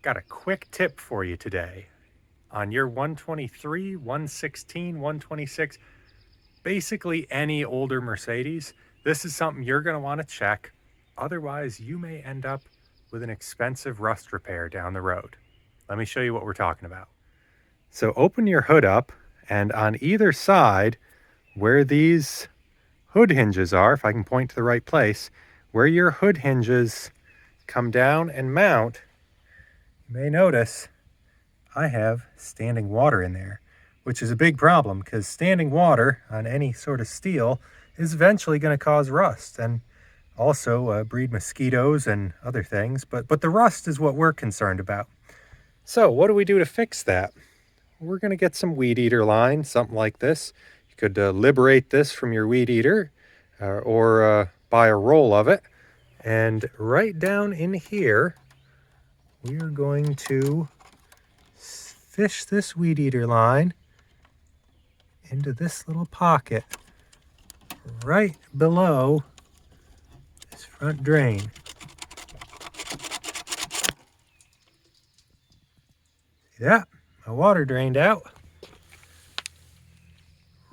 Got a quick tip for you today. On your 123, 116, 126, basically any older Mercedes, this is something you're going to want to check. Otherwise, you may end up with an expensive rust repair down the road. Let me show you what we're talking about. So open your hood up, and on either side, where these hood hinges are, if I can point to the right place, where your hood hinges come down and mount, you may notice I have standing water in there, which is a big problem because standing water on any sort of steel is eventually going to cause rust and also breed mosquitoes and other things. But the rust is what we're concerned about. So what do we do to fix that? We're going to get some weed eater line, something like this. You could liberate this from your weed eater or buy a roll of it. And right down in here, we are going to fish this weed eater line into this little pocket right below this front drain. See that? My water drained out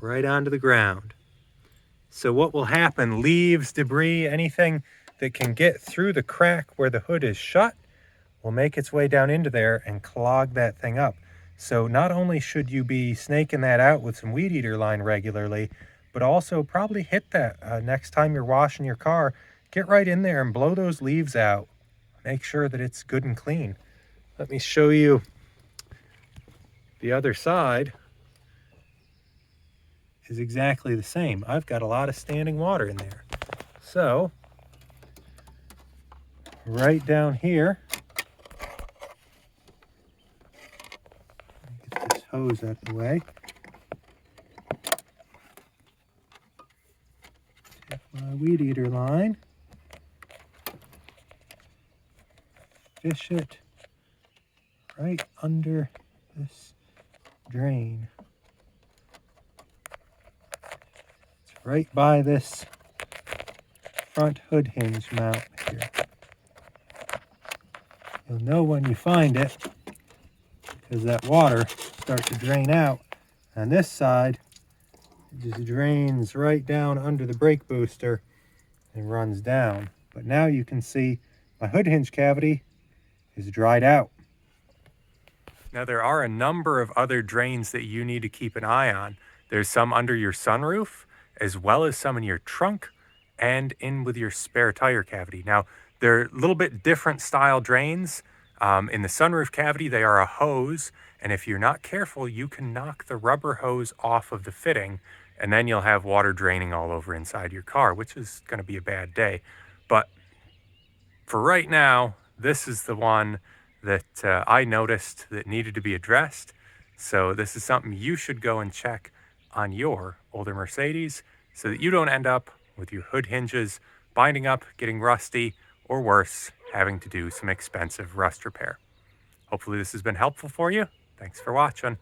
right onto the ground. So what will happen, leaves, debris, anything that can get through the crack where the hood is shut will make its way down into there and clog that thing up. So not only should you be snaking that out with some weed eater line regularly, but also probably hit that next time you're washing your car. Get right in there and blow those leaves out. Make sure that it's good and clean. Let me show you the other side is exactly the same. I've got a lot of standing water in there. So right down here, get this hose out of the way. Take my weed eater line, fish it right under this drain. It's right by this front hood hinge mount here. You'll know when you find it because that water starts to drain out. On this side, it just drains right down under the brake booster and runs down. But now you can see my hood hinge cavity is dried out. Now there are a number of other drains that you need to keep an eye on. There's some under your sunroof, as well as some in your trunk and in with your spare tire cavity. Now, they're a little bit different style drains. In the sunroof cavity, they are a hose, and if you're not careful, you can knock the rubber hose off of the fitting, and then you'll have water draining all over inside your car, which is going to be a bad day. But for right now, this is the one that I noticed that needed to be addressed. So this is something you should go and check on your older Mercedes so that you don't end up with your hood hinges binding up, getting rusty, or worse, having to do some expensive rust repair. Hopefully this has been helpful for you. Thanks for watching.